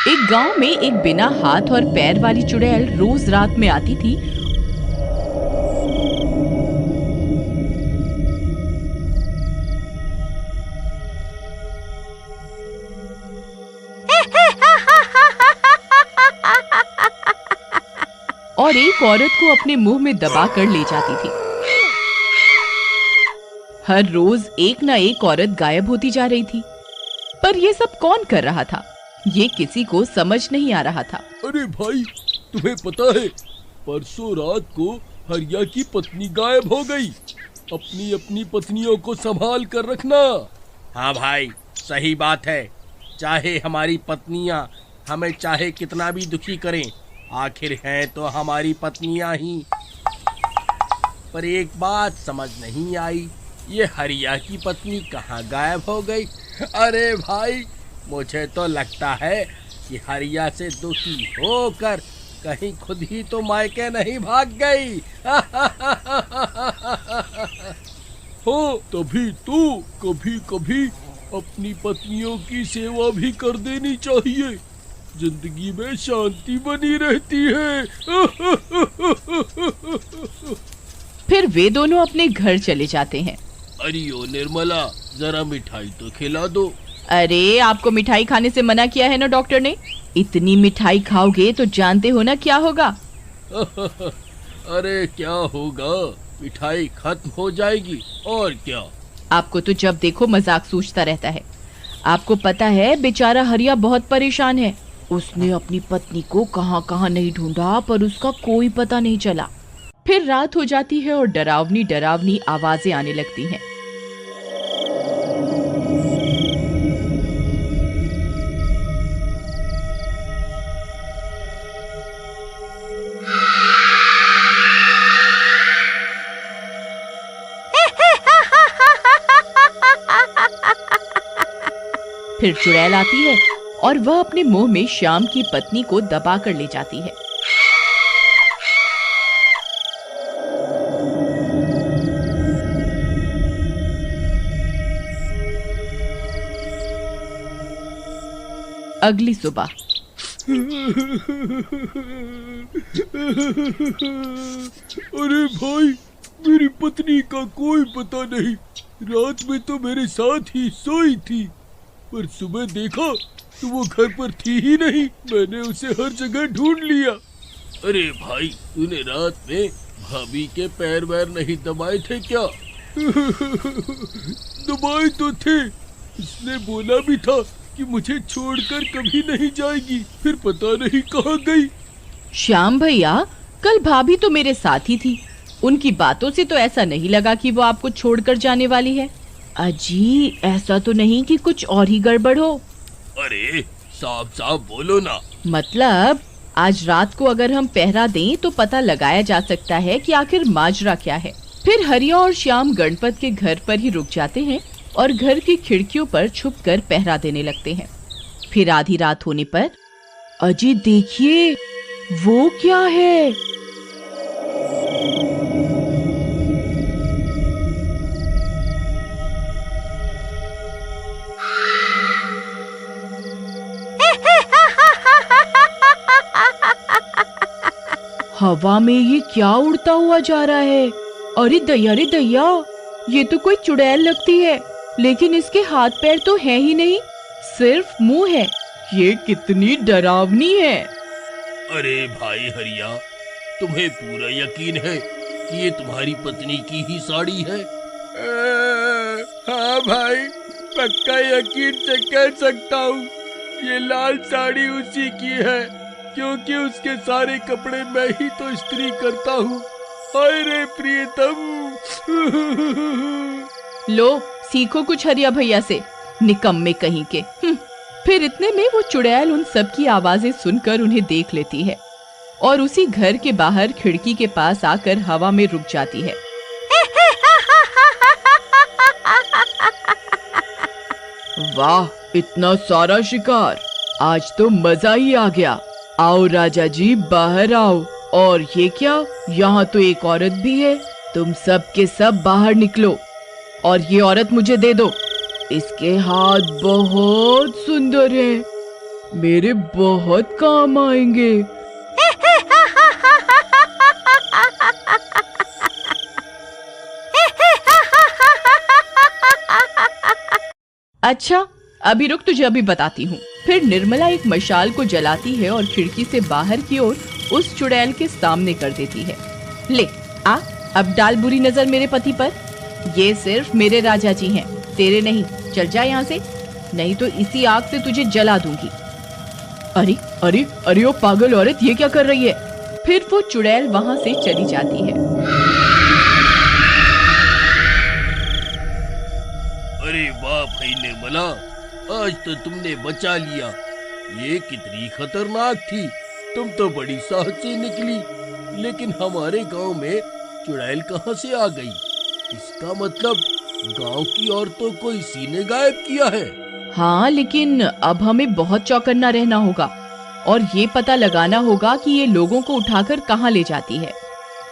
एक गांव में एक बिना हाथ और पैर वाली चुड़ैल रोज रात में आती थी। और एक औरत को अपने मुंह में दबा कर ले जाती थी। हर रोज एक ना एक औरत गायब होती जा रही थी, पर ये सब कौन कर रहा था, ये किसी को समझ नहीं आ रहा था। अरे भाई, तुम्हें पता है परसों रात को हरिया की पत्नी गायब हो गई। अपनी अपनी पत्नियों को संभाल कर रखना। हाँ भाई, सही बात है। चाहे हमारी पत्नियां हमें चाहे कितना भी दुखी करें, आखिर हैं तो हमारी पत्नियां ही। पर एक बात समझ नहीं आई, ये हरिया की पत्नी कहाँ गायब हो गई। अरे भाई, मुझे तो लगता है कि हरिया से दुखी होकर कहीं खुद ही तो मायके नहीं भाग गई। हो, तभी तो कभी कभी अपनी पत्नियों की सेवा भी कर देनी चाहिए, जिंदगी में शांति बनी रहती है। फिर वे दोनों अपने घर चले जाते हैं। अरे ओ निर्मला, जरा मिठाई तो खिला दो। अरे, आपको मिठाई खाने से मना किया है ना डॉक्टर ने। इतनी मिठाई खाओगे तो जानते हो ना क्या होगा। अरे क्या होगा, मिठाई खत्म हो जाएगी और क्या। आपको तो जब देखो मजाक सूझता रहता है। आपको पता है बेचारा हरिया बहुत परेशान है। उसने अपनी पत्नी को कहां कहां नहीं ढूंढा, पर उसका कोई पता नहीं चला। फिर रात हो जाती है और डरावनी डरावनी आवाजें आने लगती हैं। फिर चुड़ैल आती है और वह अपने मुंह में श्याम की पत्नी को दबा कर ले जाती है। अगली सुबह अरे भाई, मेरी पत्नी का कोई पता नहीं। रात में तो मेरे साथ ही सोई थी, पर सुबह देखा तो वो घर पर थी ही नहीं। मैंने उसे हर जगह ढूंढ लिया। अरे भाई, तूने रात में भाभी के पैर वैर नहीं दबाए थे क्या? दबाए तो थे। इसने बोला भी था कि मुझे छोड़कर कभी नहीं जाएगी, फिर पता नहीं कहाँ गई। श्याम भैया, कल भाभी तो मेरे साथ ही थी। उनकी बातों से तो ऐसा नहीं लगा कि वो आपको छोड़कर जाने वाली है। अजी, ऐसा तो नहीं कि कुछ और ही गड़बड़ हो। अरे साफ साफ बोलो ना। मतलब आज रात को अगर हम पहरा दें तो पता लगाया जा सकता है कि आखिर माजरा क्या है। फिर हरिया और श्याम गणपत के घर पर ही रुक जाते हैं और घर की खिड़कियों पर छुपकर पहरा देने लगते हैं। फिर आधी रात होने पर, अजी देखिए, वो क्या है। हवा में ये क्या उड़ता हुआ जा रहा है। अरे दैया, ये तो कोई चुड़ैल लगती है, लेकिन इसके हाथ पैर तो है ही नहीं, सिर्फ मुंह है। ये कितनी डरावनी है। अरे भाई हरिया, तुम्हें पूरा यकीन है कि ये तुम्हारी पत्नी की ही साड़ी है? हाँ भाई, पक्का यकीन से कह सकता हूँ, ये लाल साड़ी उसी की है, क्योंकि उसके सारे कपड़े मैं ही तो इस्त्री करता हूँ। हाय रे प्रियतम। लो, सीखो कुछ हरिया भैया से, निकम्मे कहीं के। फिर इतने में वो चुड़ैल उन सब की आवाजें सुनकर उन्हें देख लेती है और उसी घर के बाहर खिड़की के पास आकर हवा में रुक जाती है। वाह, इतना सारा शिकार, आज तो मजा ही आ गया। आओ राजा जी, बाहर आओ। और ये क्या, यहाँ तो एक औरत भी है। तुम सब के सब बाहर निकलो और ये औरत मुझे दे दो। इसके हाथ बहुत सुंदर हैं। मेरे बहुत काम आएंगे। अच्छा, अभी रुक, तुझे अभी बताती हूँ। फिर निर्मला एक मशाल को जलाती है और खिड़की से बाहर की ओर उस चुड़ैल के सामने कर देती है। ले आ, अब डाल बुरी नजर मेरे पति पर। ये सिर्फ मेरे राजा जी हैं, तेरे नहीं। चल जा यहाँ से, नहीं तो इसी आग से तुझे जला दूंगी। अरे अरे अरे ओ पागल औरत, ये क्या कर रही है? फिर वो चुड़ैल वहाँ से चली जाती है। अरे वाह भाई निर्मला, आज तो तुमने बचा लिया। ये कितनी खतरनाक थी, तुम तो बड़ी साहसी निकली। लेकिन हमारे गांव में चुड़ैल कहाँ से आ गई? इसका मतलब गांव की औरतों को इसी ने गायब किया है। हाँ, लेकिन अब हमें बहुत चौकन्ना रहना होगा और ये पता लगाना होगा कि ये लोगों को उठाकर कहाँ ले जाती है।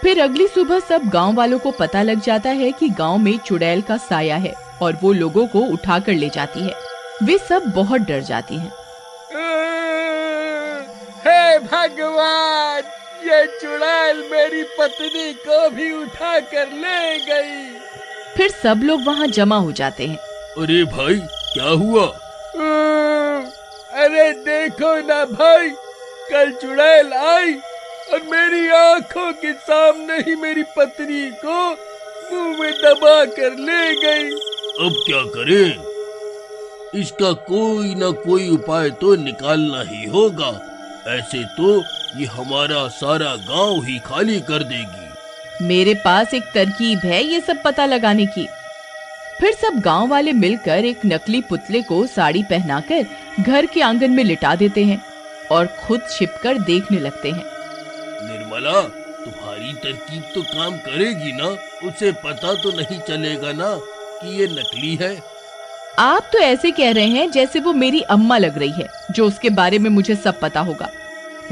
फिर अगली सुबह सब गांव वालों को पता लग जाता है कि गांव में चुड़ैल का साया है और वो लोगों को उठाकर ले जाती है। वे सब बहुत डर जाती हैं। हे भगवान, ये चुड़ैल मेरी पत्नी को भी उठा कर ले गई। फिर सब लोग वहाँ जमा हो जाते हैं। अरे भाई, क्या हुआ? अरे देखो ना भाई, कल चुड़ैल आई और मेरी आंखों के सामने ही मेरी पत्नी को मुंह में दबा कर ले गई। अब क्या करें? इसका कोई ना कोई उपाय तो निकालना ही होगा। ऐसे तो ये हमारा सारा गांव ही खाली कर देगी। मेरे पास एक तरकीब है ये सब पता लगाने की। फिर सब गांव वाले मिलकर एक नकली पुतले को साड़ी पहनाकर घर के आंगन में लिटा देते हैं और खुद छिपकर देखने लगते हैं। निर्मला, तुम्हारी तरकीब तो काम करेगी ना? उसे पता तो नहीं चलेगा ना कि ये नकली है? आप तो ऐसे कह रहे हैं जैसे वो मेरी अम्मा लग रही है, जो उसके बारे में मुझे सब पता होगा।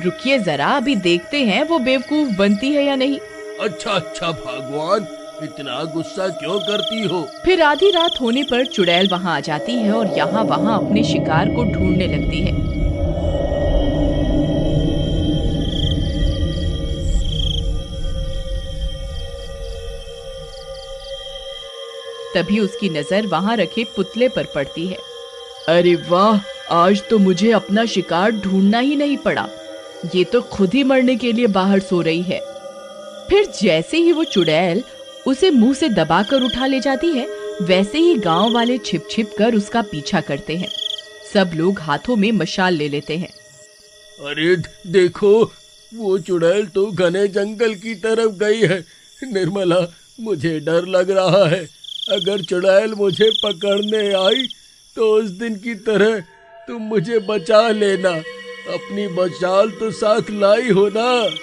रुकिए जरा, अभी देखते हैं वो बेवकूफ बनती है या नहीं। अच्छा भगवान, इतना गुस्सा क्यों करती हो? फिर आधी रात होने पर चुड़ैल वहाँ आ जाती है और यहाँ वहाँ अपने शिकार को ढूंढने लगती है। तभी उसकी नजर वहाँ रखे पुतले पर पड़ती है। अरे वाह, आज तो मुझे अपना शिकार ढूंढना ही नहीं पड़ा। ये तो खुद ही मरने के लिए बाहर सो रही है। फिर जैसे ही वो चुड़ैल उसे मुंह से दबाकर उठा ले जाती है, वैसे ही गांव वाले छिप छिप कर उसका पीछा करते हैं। सब लोग हाथों में मशाल ले लेते हैं। अरे देखो, वो चुड़ैल तो घने जंगल की तरफ गई है। निर्मला, मुझे डर लग रहा है। अगर चुड़ैल मुझे पकड़ने आई तो उस दिन की तरह तुम मुझे बचा लेना। अपनी मशाल तो साथ लाई हो ना?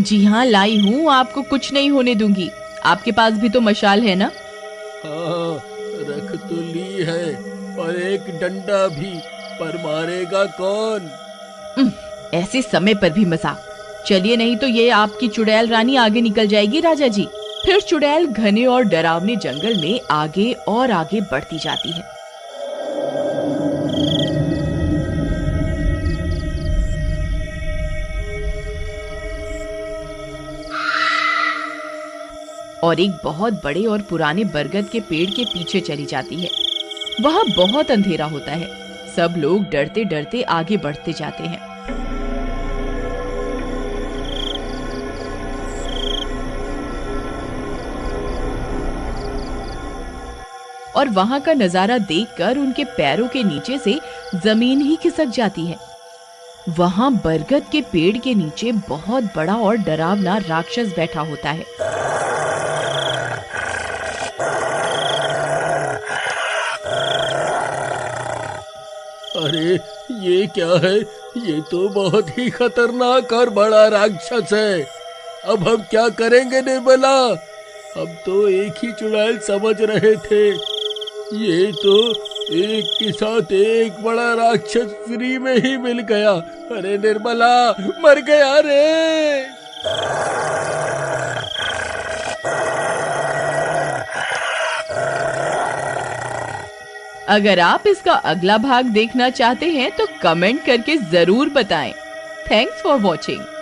जी हाँ, लाई हूँ, आपको कुछ नहीं होने दूंगी। आपके पास भी तो मशाल है ना? हाँ, रख तो ली है और एक डंडा भी, पर मारेगा कौन? ऐसे समय पर भी मजाक। चलिए, नहीं तो ये आपकी चुड़ैल रानी आगे निकल जाएगी राजा जी। फिर चुड़ैल घने और डरावने जंगल में आगे और आगे बढ़ती जाती है। और एक बहुत बड़े और पुराने बरगद के पेड़ के पीछे चली जाती है। वहाँ बहुत अंधेरा होता है। सब लोग डरते डरते आगे बढ़ते जाते हैं। और वहां का नजारा देखकर उनके पैरों के नीचे से जमीन ही खिसक जाती है। वहां बरगद के पेड़ के नीचे बहुत बड़ा और डरावना राक्षस बैठा होता है। अरे ये क्या है? ये तो बहुत ही खतरनाक और बड़ा राक्षस है। अब हम क्या करेंगे निर्मला? हम तो एक ही चुड़ैल समझ रहे थे। ये तो एक के साथ एक बड़ा राक्षस फ्री में ही मिल गया। अरे निर्मला, मर गया रे। अगर आप इसका अगला भाग देखना चाहते हैं तो कमेंट करके जरूर बताएं। Thanks for watching.